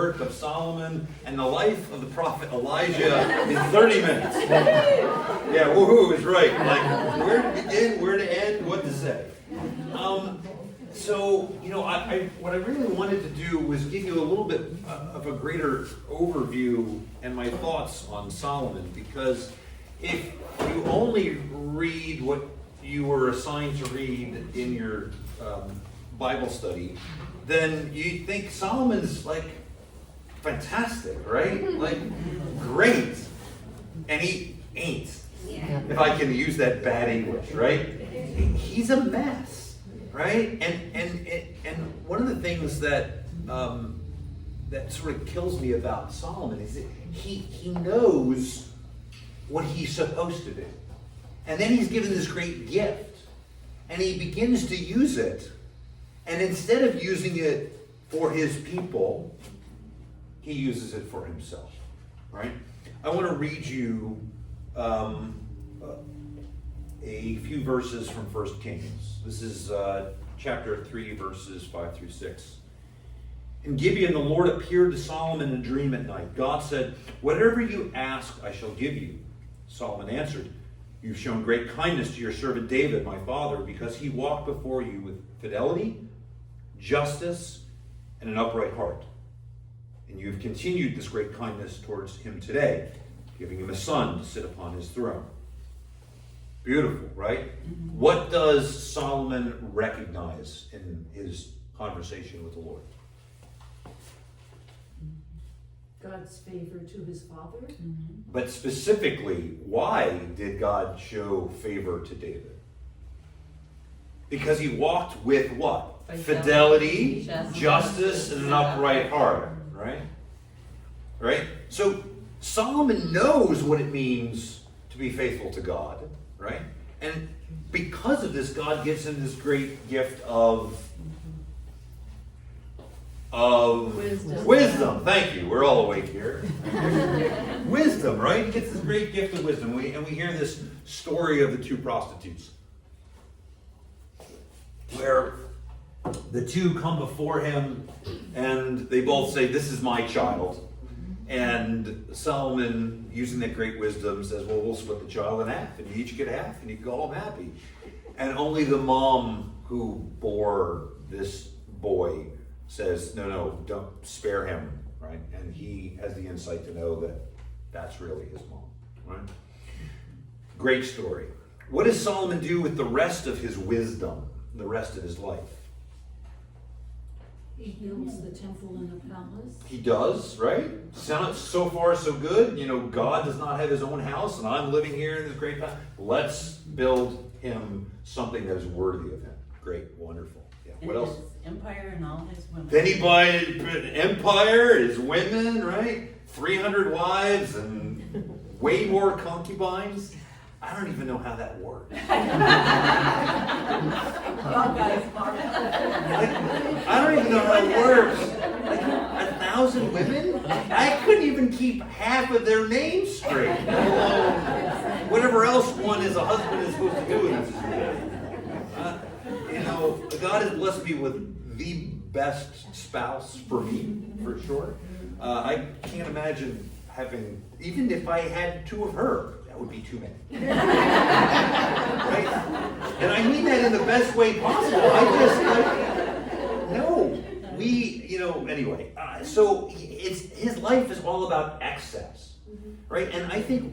work of Solomon and the life of the prophet Elijah in 30 minutes. Yeah, woohoo is right. Like, where to begin, where to end, what to say. So, what I really wanted to do was give you a little bit of a greater overview and my thoughts on Solomon, because if you only read what you were assigned to read in your Bible study, then you think Solomon's like fantastic, right? Like great. And he ain't. If I can use that bad English, right? He's a mess, right? And one of the things that that sort of kills me about Solomon is that he knows what he's supposed to do. And then he's given this great gift. And he begins to use it. And instead of using it for his people, he uses it for himself. Right? I want to read you a few verses from 1 Kings. This is chapter 3, verses 5 through 6. In Gibeon, the Lord appeared to Solomon in a dream at night. God said, "Whatever you ask, I shall give you." Solomon answered, "You've shown great kindness to your servant David, my father, because he walked before you with fidelity, justice, and an upright heart. And you have continued this great kindness towards him today, giving him a son to sit upon his throne." Beautiful, right? Mm-hmm. What does Solomon recognize in his conversation with the Lord? God's favor to his father. Mm-hmm. But specifically, why did God show favor to David? Because he walked with what? Fidelity, justice, and an upright heart. Right? Right? So Solomon knows what it means to be faithful to God. Right? And because of this, God gives him this great gift of wisdom. Thank you. We're all awake here. Wisdom, right? He gets this great gift of wisdom. We hear this story of the two prostitutes, where the two come before him and they both say, "This is my child." And Solomon, using that great wisdom, says, "Well, we'll split the child in half, and you each get half, and you go home happy." And only the mom who bore this boy says, no, don't spare him, right? And he has the insight to know that that's really his mom, right? Great story. What does Solomon do with the rest of his wisdom, the rest of his life? He builds the temple and the palace. He does, right? So far, so good. God does not have his own house, and I'm living here in this great palace. Let's build him something that is worthy of him. Great, wonderful. Yeah. What else? Empire and all his women. Then he buys an empire, his women, right? 300 wives and way more concubines. I don't even know how that works. I don't even know how it works. Like 1,000 women? I couldn't even keep half of their names straight. Let alone whatever else one as a husband is supposed to do in this world. God has blessed me with the best spouse for me, for sure. I can't imagine having, even if I had two of her, that would be too many. Right? And I mean that in the best way possible. Anyway. So his life is all about excess. Right? And I think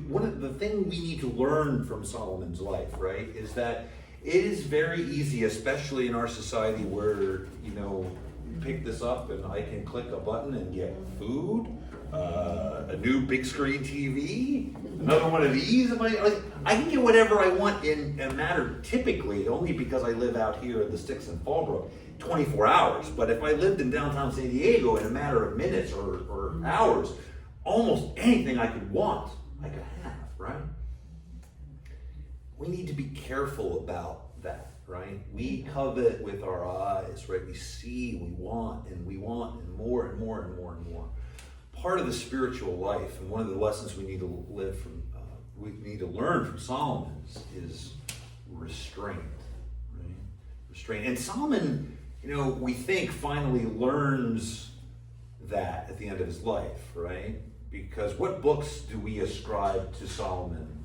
one of the things we need to learn from Solomon's life, right, is that it is very easy, especially in our society where, you pick this up and I can click a button and get food, a new big screen TV, another one of these. I can get whatever I want in a matter, typically, only because I live out here in the sticks in Fallbrook, 24 hours. But if I lived in downtown San Diego, in a matter of minutes or hours, almost anything I could want, I could have, right? We need to be careful about that, right? We covet with our eyes, right? We see, we want, and more and more and more and more. Part of the spiritual life, and one of the lessons we need to learn from Solomon is restraint, right? Restraint. And Solomon, we think finally learns that at the end of his life, right? Because what books do we ascribe to Solomon?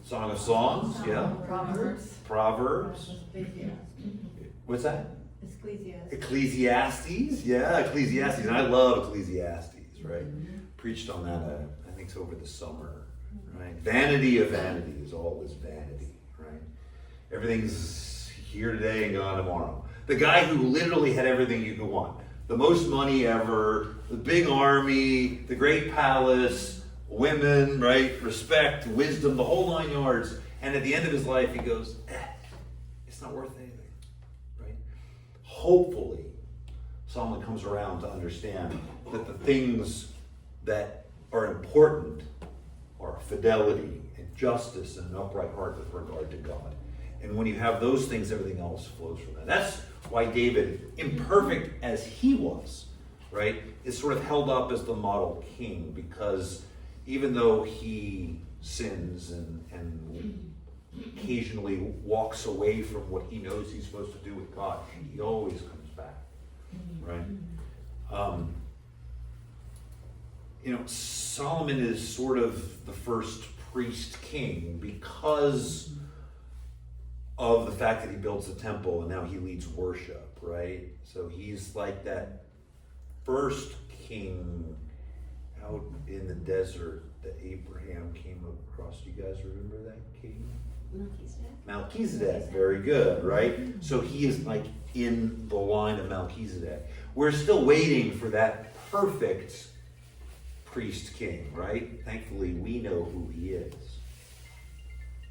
Song of Songs, yeah. Proverbs. What's that? Ecclesiastes, yeah, Ecclesiastes. And I love Ecclesiastes, right? Preached on that, I think it's over the summer, right? Vanity of vanities, all is vanity, right? Everything's here today and gone tomorrow. The guy who literally had everything you could want. The most money ever, the big army, the great palace, women, right? Respect, wisdom, the whole 9 yards. And at the end of his life, he goes, it's not worth anything, right? Hopefully, Solomon comes around to understand that the things that are important are fidelity and justice and an upright heart with regard to God. And when you have those things, everything else flows from that. That's why David, imperfect as he was, right, is sort of held up as the model king, because even though he sins and occasionally walks away from what he knows he's supposed to do with God, he always comes back, right? Solomon is sort of the first priest king because of the fact that he builds the temple and now he leads worship, right? So he's like that first king out in the desert that Abraham came across. Do you guys remember that king? Melchizedek, very good, right? So he is like in the line of Melchizedek. We're still waiting for that perfect priest king, right? Thankfully, we know who he is.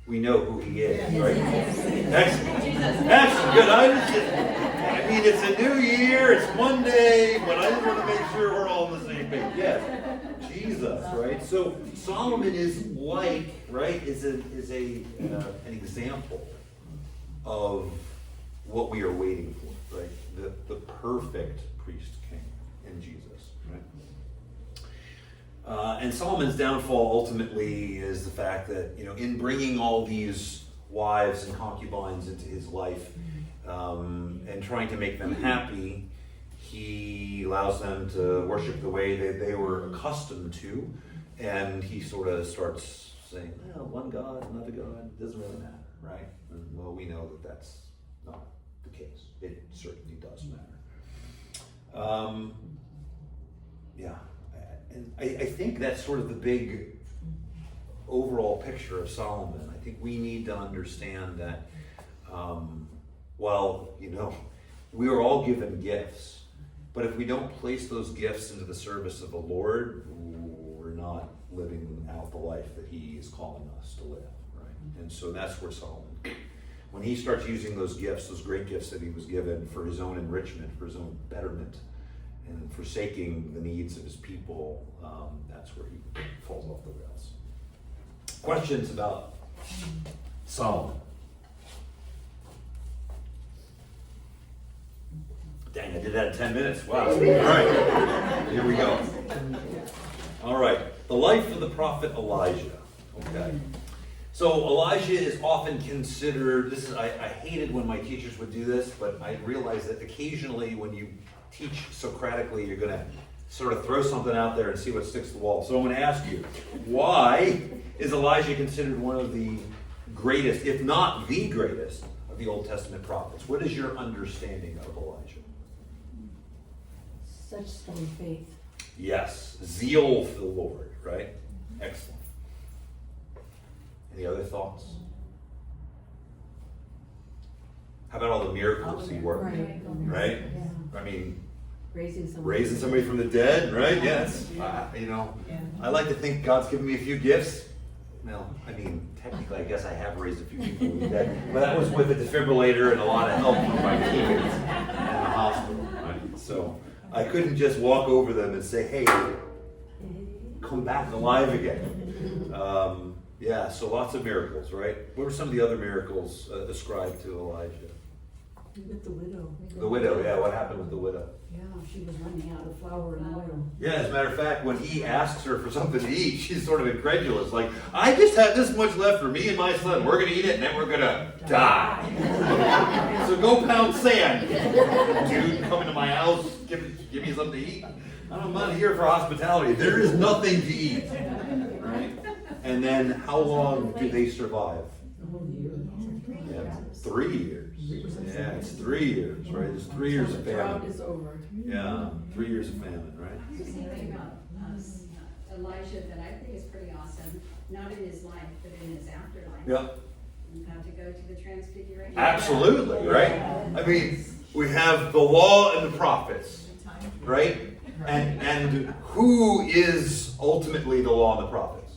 We know who he is, right? Excellent. Excellent. Good. I mean, it's a new year. It's Monday, but I just want to make sure we're all on the same page. Yes. Jesus, right? So Solomon is like, right, is an example of what we are waiting for, right? The perfect priest king in Jesus, right? And Solomon's downfall ultimately is the fact that, in bringing all these wives and concubines into his life and trying to make them happy, he allows them to worship the way that they were accustomed to, and he sort of starts saying, well, one God, another God, it doesn't really matter, right? And, well, we know that that's not the case. It certainly does matter. Yeah. And I think that's sort of the big overall picture of Solomon. I think we need to understand that, we are all given gifts, but if we don't place those gifts into the service of the Lord, we're not living out the life that he is calling us to live, right? And so that's where Solomon, when he starts using those gifts, those great gifts that he was given for his own enrichment, for his own betterment, and forsaking the needs of his people, that's where he falls off the rails. Questions about Solomon? Dang, I did that in 10 minutes. Wow. All right, here we go. All right, the life of the prophet Elijah. Okay. So Elijah is often considered, I hated when my teachers would do this, but I realized that occasionally when you teach Socratically, you're going to sort of throw something out there and see what sticks to the wall. So I'm going to ask you, why is Elijah considered one of the greatest, if not the greatest, of the Old Testament prophets? What is your understanding of Elijah? Such strong faith. Yes, zeal for the Lord, right? Excellent. Any other thoughts? How about all the miracles he worked? Right? Yeah. I mean, Raising somebody from the dead, right? Yes. I like to think God's given me a few gifts. Well, I mean, technically, I guess I have raised a few people from the dead, but that was with a defibrillator and a lot of help from my teammates in the hospital, right? So I couldn't just walk over them and say, hey, come back alive again. So lots of miracles, right? What were some of the other miracles ascribed to Elijah? With the widow. The widow, yeah, what happened with the widow? Yeah, she was running out of flour and oil. Yeah, as a matter of fact, when he asks her for something to eat, she's sort of incredulous. Like, I just have this much left for me and my son. We're going to eat it and then we're going to die. So go pound sand. Dude, come into my house, give me something to eat. I'm not here for hospitality. There is nothing to eat. Right? And then how long do they survive? The whole year. Yeah, 3 years. Yeah, it's 3 years, right? It's 3 years of The drought famine. is over. Yeah, 3 years of famine, right? There's something about Elijah that I think is pretty awesome, not in his life, but in his afterlife. Yeah. You have to go to the transfiguration. Absolutely, right? I mean, we have the law and the prophets, right? And who is ultimately the law and the prophets?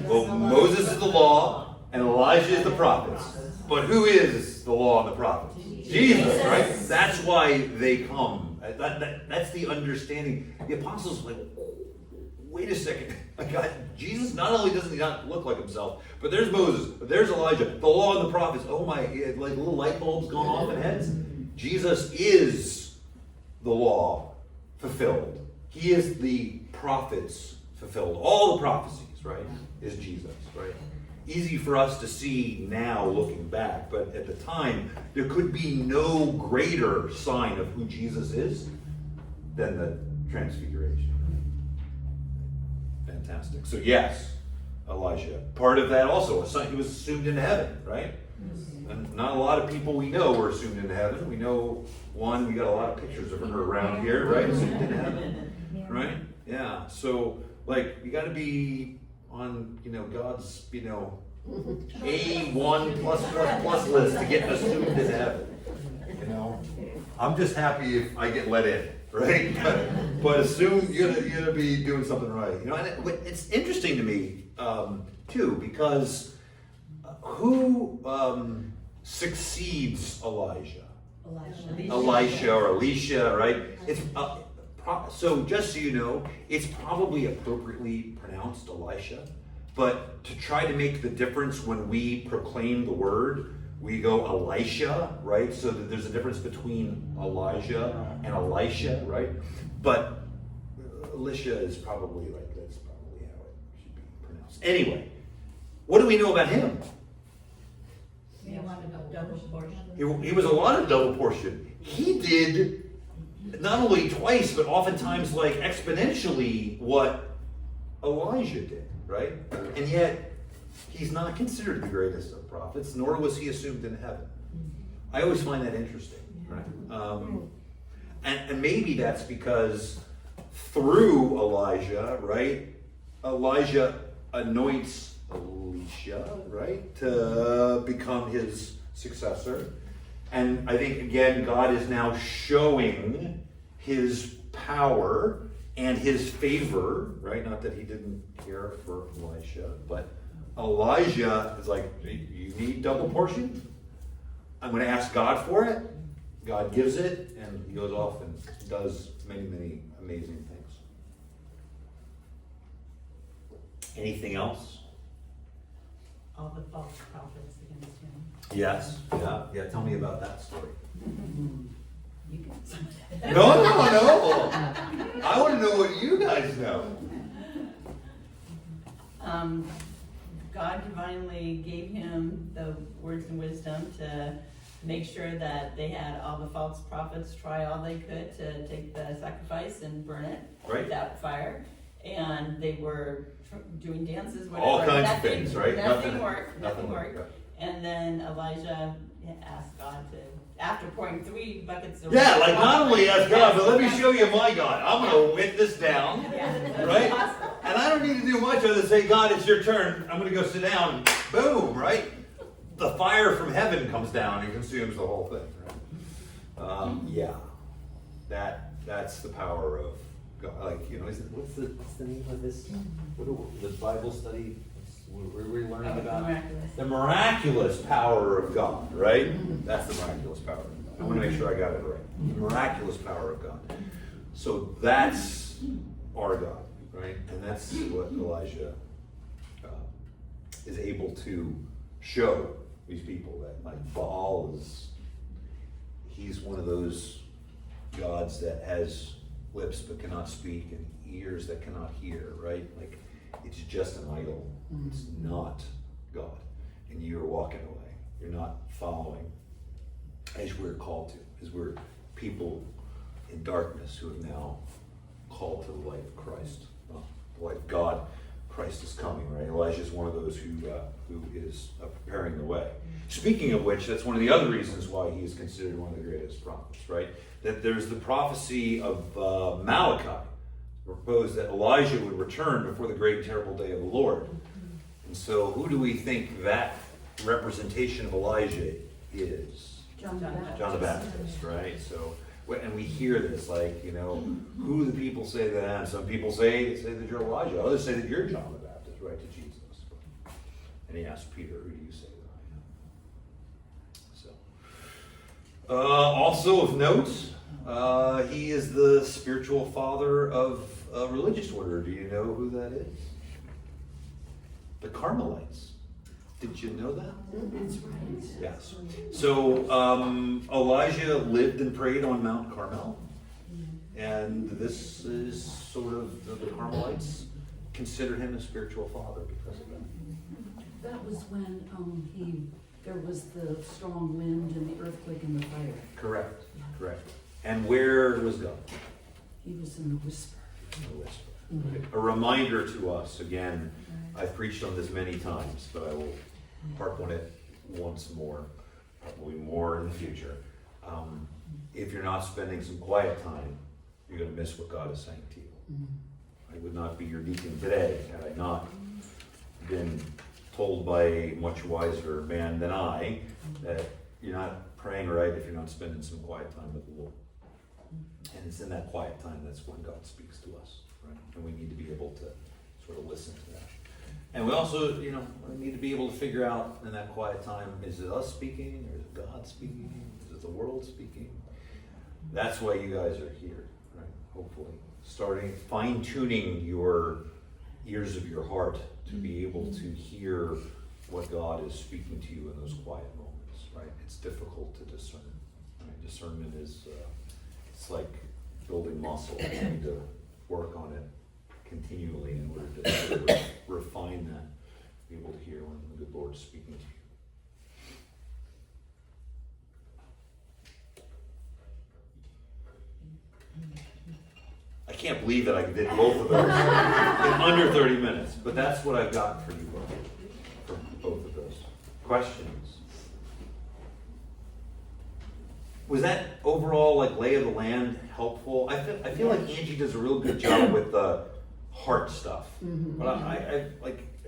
Well, Moses is the law, and Elijah is the prophets. But who is the law and the prophets? Jesus, right? That's why they come. That's the understanding. The apostles were like, wait a second. God, Jesus, not only does he not look like himself, but there's Moses, there's Elijah, the law and the prophets. Oh my, like little light bulbs going off in heads. Jesus is the law fulfilled. He is the prophets fulfilled. All the prophecies, right, is Jesus, right? Easy for us to see now looking back, but at the time, there could be no greater sign of who Jesus is than the transfiguration. Fantastic. So yes, Elijah. Part of that also, he was assumed into heaven, right? And not a lot of people we know were assumed into heaven. We know one, we got a lot of pictures of her around here, right? Assumed into heaven, right? Yeah. So, like, you got to be on, God's, A1+++ list to get assumed into heaven. I'm just happy if I get let in, right? But assume you're gonna be doing something right. And it's interesting to me too, because who succeeds Elijah? Elisha or Elisha, right? It's so just so you know, it's probably appropriately pronounced Elisha, but to try to make the difference when we proclaim the word, we go Elisha, right? So that there's a difference between Elijah and Elisha, right? But Elisha is probably that's probably how it should be pronounced. Anyway, what do we know about him? He wanted a double portion. He was a lot of double portion. He did not only twice, but oftentimes like exponentially what Elijah did, right? And yet, he's not considered the greatest of prophets, nor was he assumed in heaven. I always find that interesting, right? And maybe that's because through Elijah, right? Elijah anoints Elisha, right? To become his successor. And I think, again, God is now showing his power and his favor, right? Not that he didn't care for Elisha, but Elijah is like, you need double portion? I'm going to ask God for it. God gives it, and he goes off and does many, many amazing things. Anything else? All the false prophets against him. Yes. Yeah. Tell me about that story. You can. No. I want to know what you guys know. God divinely gave him the words and wisdom to make sure that they had all the false prophets try all they could to take the sacrifice and burn it Right. without fire. And they were doing dances, whatever. All kinds of Nothing- things, right? Nothing worked. Nothing worked. And then Elijah asked God to, after pouring 3 buckets of Yeah, like not only ask God, but let me Yeah. show you my God. I'm going to whip this down, Yeah. right? And I don't need to do much other than say, God, it's your turn. I'm going to go sit down. Boom, right? The fire from heaven comes down and consumes the whole thing, right? Yeah, that's the power of God. Like, what's the name of this? The Bible study? What are we learning about? Miraculous. The miraculous power of God, right? That's the miraculous power of God. I want to make sure I got it right. The miraculous power of God. So that's our God, right? And that's what Elijah is able to show, these people, that like Baal he's one of those gods that has lips but cannot speak and ears that cannot hear, right? Like, it's just an idol. It's not God. And you're walking away. You're not following as we're called to, as we're people in darkness who have now called to the light of Christ. Well, the light of God, Christ is coming, right? Elijah is one of those who is preparing the way. Speaking of which, that's one of the other reasons why he is considered one of the greatest prophets, right? That there's the prophecy of Malachi, proposed that Elijah would return before the great and terrible day of the Lord. And so who do we think that representation of Elijah is? John the Baptist. John the Baptist, right? So, and we hear this, like, you know, who do the people say that I am? Some people say that you're Elijah. Others say that you're John the Baptist, right, to Jesus. And he asked Peter, who do you say that I am? So, also of note, he is the spiritual father of a religious order. Do you know who that is? The Carmelites. Did you know that? That's right. Yes. So Elijah lived and prayed on Mount Carmel. And this is sort of, the Carmelites consider him a spiritual father because of that. That was when there was the strong wind and the earthquake and the fire. Correct. Correct. And where was God? He was in the whisper. In the whisper. A reminder to us, again, I've preached on this many times, but I will harp on it once more, probably more in the future. If you're not spending some quiet time, you're going to miss what God is saying to you. I would not be your deacon today had I not been told by a much wiser man than I that you're not praying right if you're not spending some quiet time with the Lord. And it's in that quiet time that's when God speaks to us, right? And we need to be able to sort of listen to that. And we also, we need to be able to figure out in that quiet time, is it us speaking, or is it God speaking? Is it the world speaking? That's why you guys are here, right? Hopefully. Fine-tuning your ears of your heart to be able to hear what God is speaking to you in those quiet moments, right? It's difficult to discern, right? Discernment is, it's like building muscle. You need to work on it continually in order to sort of refine that, be able to hear when the good Lord is speaking to you. I can't believe that I did both of those in under 30 minutes, but that's what I've got for you both, for both of those. Questions? Was that overall, like, lay of the land helpful? I feel like Angie does a real good job with the heart stuff. But I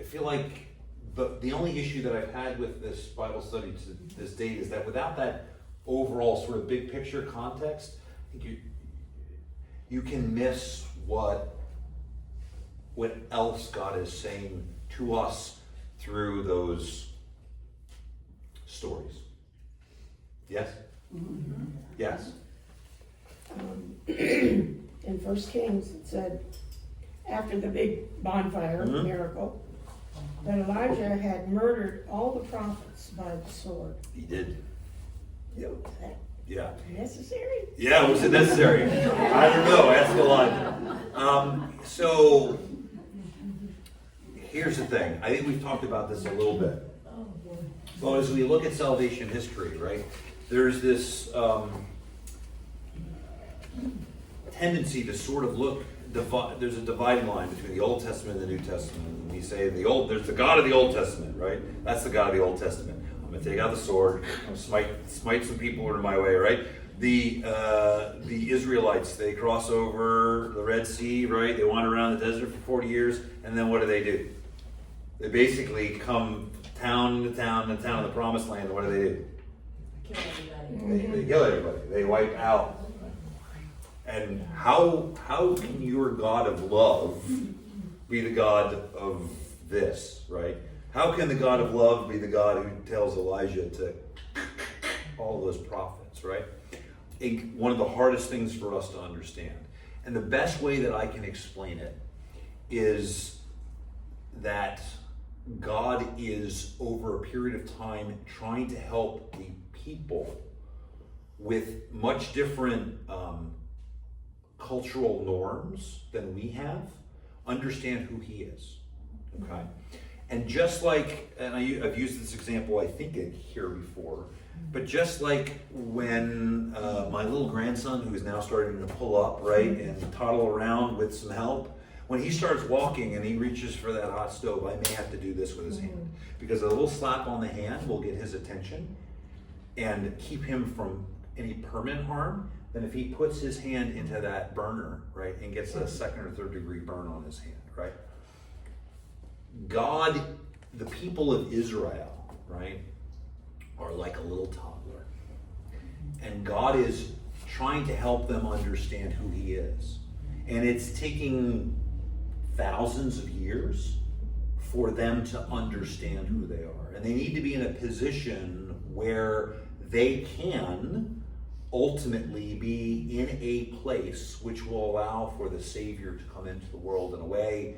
feel like the only issue that I've had with this Bible study to this date is that without that overall sort of big picture context, I think you can miss what else God is saying to us through those stories. Yes? Mm-hmm. Yes. In 1 Kings, it said, after the big bonfire miracle, that Elijah had murdered all the prophets by the sword. He did. Yep. Was that Yeah. necessary? Yeah, was it necessary? I don't know. Ask Elijah. So here's the thing. I think we've talked about this a little bit. Well, as we look at salvation history, right, there's this tendency to sort of look. There's a dividing line between the Old Testament and the New Testament. And we say there's the God of the Old Testament, right? That's the God of the Old Testament. I'm going to take out the sword, I'm going to smite some people in my way, right? The Israelites, they cross over the Red Sea, right? They wander around the desert for 40 years, and then what do? They basically come town to town to town in the Promised Land, and what do? Kill everybody. They kill everybody. They wipe out. And how can your God of love be the God of this, right? How can the God of love be the God who tells Elijah to all those prophets, right? One of the hardest things for us to understand. And the best way that I can explain it is that God is, over a period of time, trying to help the people with much different cultural norms than we have understand who he is. Okay? And just like, and I've used this example, I think, here before, but just like when my little grandson, who is now starting to pull up, right, and toddle around with some help, when he starts walking and he reaches for that hot stove, I may have to do this with his hand. Because a little slap on the hand will get his attention and keep him from any permanent harm than if he puts his hand into that burner, right, and gets a second or third degree burn on his hand, right? God, the people of Israel, right, are like a little toddler. And God is trying to help them understand who he is. And it's taking thousands of years for them to understand who they are. And they need to be in a position where they can ultimately be in a place which will allow for the Savior to come into the world in a way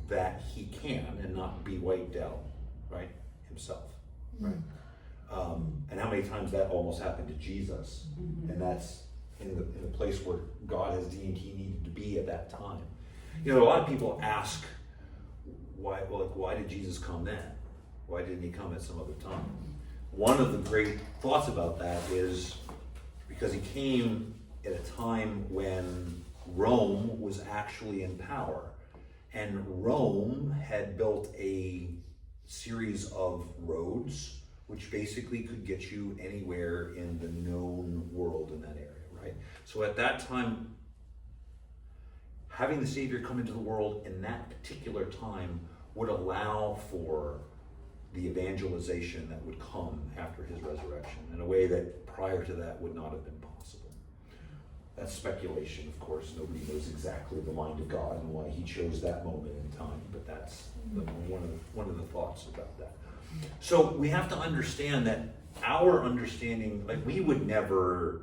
that he can and not be wiped out, right, himself, right? And how many times that almost happened to Jesus, and that's in the place where God has deemed he needed to be at that time. You know, a lot of people ask, why did Jesus come then? Why didn't he come at some other time? One of the great thoughts about that is because he came at a time when Rome was actually in power. And Rome had built a series of roads which basically could get you anywhere in the known world in that area, right? So at that time, having the Savior come into the world in that particular time would allow for the evangelization that would come after his resurrection in a way that prior to that would not have been possible. That's speculation, of course. Nobody knows exactly the mind of God and why he chose that moment in time, but that's one of the thoughts about that. So we have to understand that our understanding, like we would never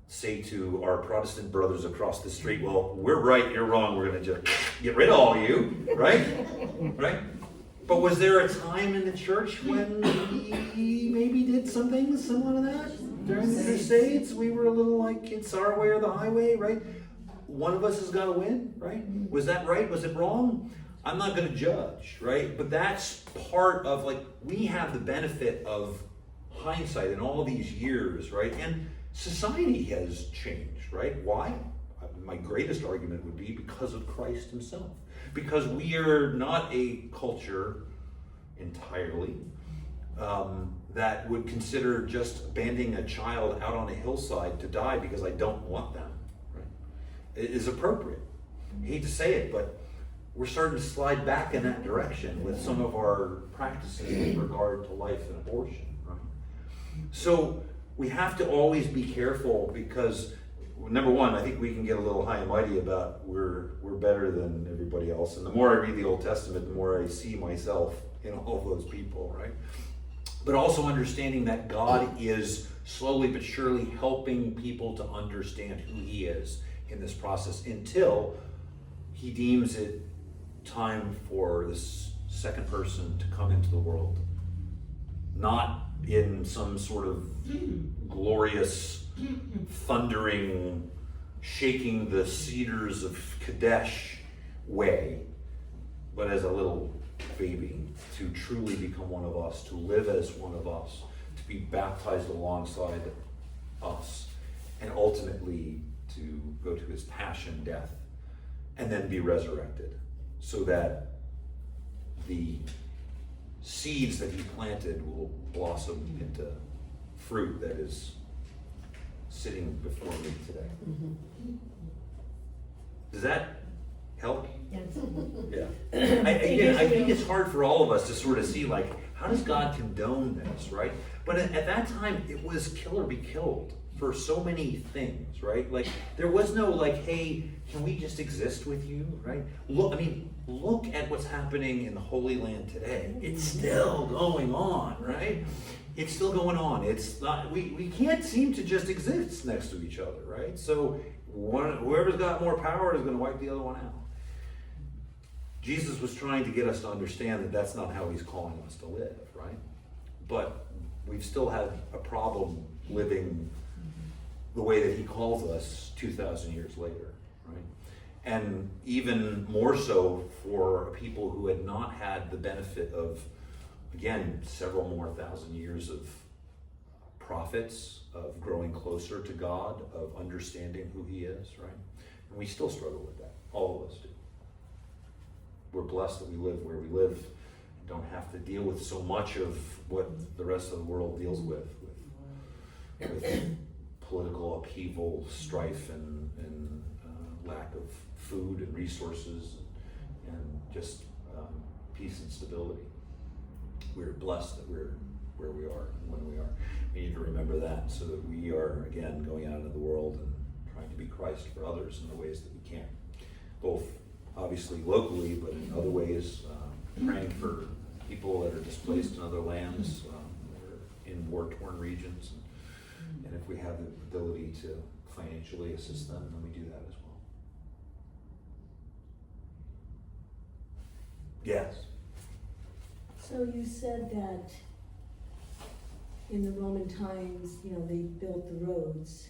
say to our Protestant brothers across the street, well, we're right, you're wrong, we're going to just get rid of all of you, right? Right? But was there a time in the church when we maybe did some things similar to that? During the Crusades, we were a little like, it's our way or the highway, right? One of us has got to win, right? Was that right? Was it wrong? I'm not going to judge, right? But that's part of, like, we have the benefit of hindsight in all these years, right? And society has changed, right? Why? My greatest argument would be because of Christ himself. Because we are not a culture entirely that would consider just abandoning a child out on a hillside to die because I don't want them, right? It is appropriate. I hate to say it, but we're starting to slide back in that direction with some of our practices in regard to life and abortion, right? So we have to always be careful because, number one, I think we can get a little high and mighty about we're better than everybody else. And the more I read the Old Testament, the more I see myself in all of those people, right? But also understanding that God is slowly but surely helping people to understand who he is in this process until he deems it time for this second person to come into the world. Not in some sort of glorious, thundering, shaking the cedars of Kadesh way, but as a little baby, to truly become one of us, to live as one of us, to be baptized alongside us, and ultimately to go to his passion, death, and then be resurrected, so that the seeds that he planted will blossom into fruit that is sitting before me today. Does that help? Yes. Yeah. I think it's hard for all of us to sort of see, like, how does God condone this, right? But at that time, it was kill or be killed for so many things, right? Like, there was no, like, hey, can we just exist with you, right? Look at what's happening in the Holy Land today. It's still going on, right? It's still going on. It's not, we can't seem to just exist next to each other, right? So whoever's got more power is going to wipe the other one out. Jesus was trying to get us to understand that that's not how he's calling us to live, right? But we've still had a problem living the way that he calls us 2,000 years later, right? And even more so for people who had not had the benefit of, again, several more thousand years of prophets, of growing closer to God, of understanding who he is, right? And we still struggle with that. All of us do. We're blessed that we live where we live and don't have to deal with so much of what the rest of the world deals with political upheaval, strife, and lack of food and resources, and just peace and stability. We're blessed that we're where we are and when we are. We need to remember that so that we are, again, going out into the world and trying to be Christ for others in the ways that we can. Both obviously locally, but in other ways, praying for people that are displaced in other lands, that are in war-torn regions. And if we have the ability to financially assist them, then we do that as well. Yes. So you said that in the Roman times, they built the roads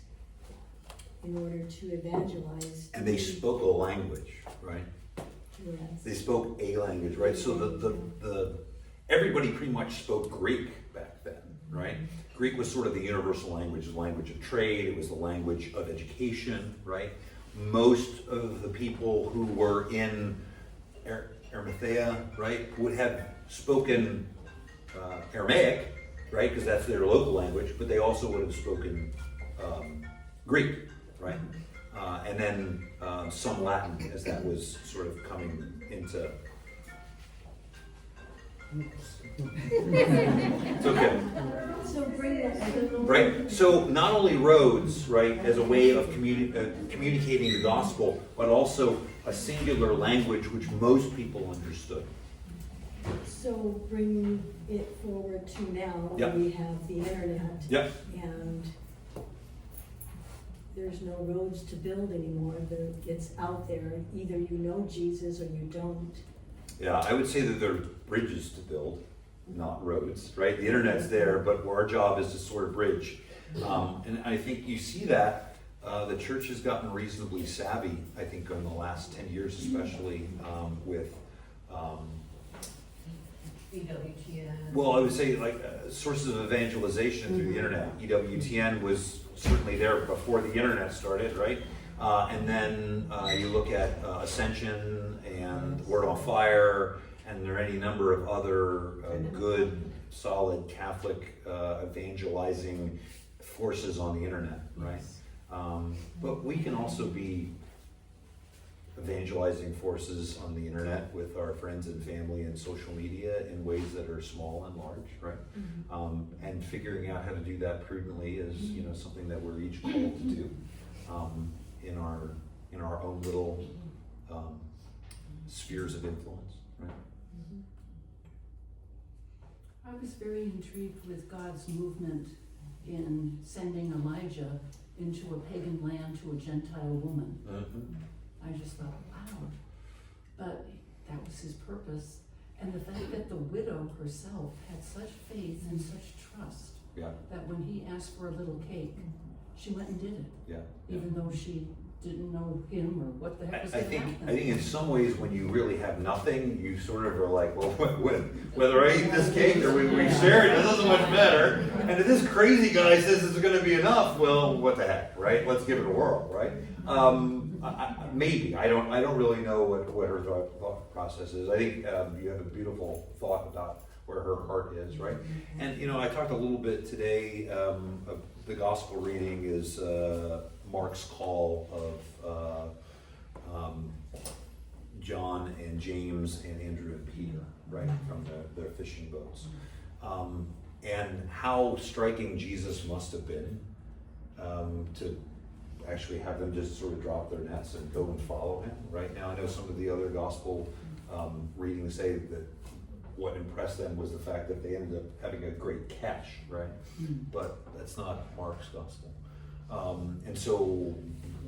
in order to evangelize. And they spoke a language, right? Yes. They spoke a language, right? So the everybody pretty much spoke Greek back then, right? Greek was sort of the universal language, the language of trade. It was the language of education, right? Most of the people who were in Arimathea, right, would have spoken Aramaic, right, because that's their local language, but they also would have spoken Greek, right? And then some Latin, as that was sort of coming into... It's okay. So bring that. Right? So not only roads, right, as a way of communicating the gospel, but also a singular language which most people understood. So bring it forward to now. Yep. We have the internet. Yep. And there's no roads to build anymore. It's out there. Either you know Jesus or you don't. Yeah, I would say that there are bridges to build, not roads, right? The internet's there, but our job is to sort of bridge. And I think you see that the church has gotten reasonably savvy, I think, in the last 10 years, especially with... EWTN. Well, I would say sources of evangelization through the internet. EWTN was certainly there before the internet started, right? And then you look at Ascension and Word on Fire, and there are any number of other good, solid Catholic evangelizing forces on the internet, right? But we can also be evangelizing forces on the internet with our friends and family and social media in ways that are small and large, right? And figuring out how to do that prudently is, something that we're each called to do in our own little spheres of influence, right? I was very intrigued with God's movement in sending Elijah into a pagan land to a Gentile woman. I just thought, wow. But that was his purpose. And the fact that the widow herself had such faith and such trust that when he asked for a little cake, she went and did it. Even though she didn't know him or what the heck was going to happen. I think in some ways when you really have nothing, you sort of are like, well, whether I eat this cake or we share it, it doesn't much matter. And if this crazy guy says it's going to be enough, well, what the heck, right? Let's give it a whirl, right? Maybe. I don't really know what her thought process is. I think you have a beautiful thought about where her heart is, right? And, I talked a little bit today, the gospel reading is Mark's call of John and James and Andrew and Peter, right, from their fishing boats. And how striking Jesus must have been to actually have them just sort of drop their nets and go and follow him. Right now, I know some of the other gospel readings say that what impressed them was the fact that they ended up having a great catch, right? But that's not Mark's gospel. And so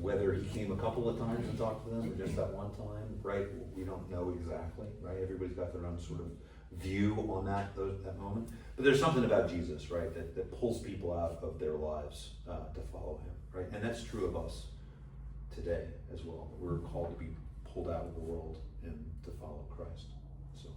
whether he came a couple of times and talked to them, or just that one time, right, we don't know exactly, right? Everybody's got their own sort of view on that moment. But there's something about Jesus, right, that pulls people out of their lives to follow him, right? And that's true of us today as well. We're called to be pulled out of the world and to follow Christ. So,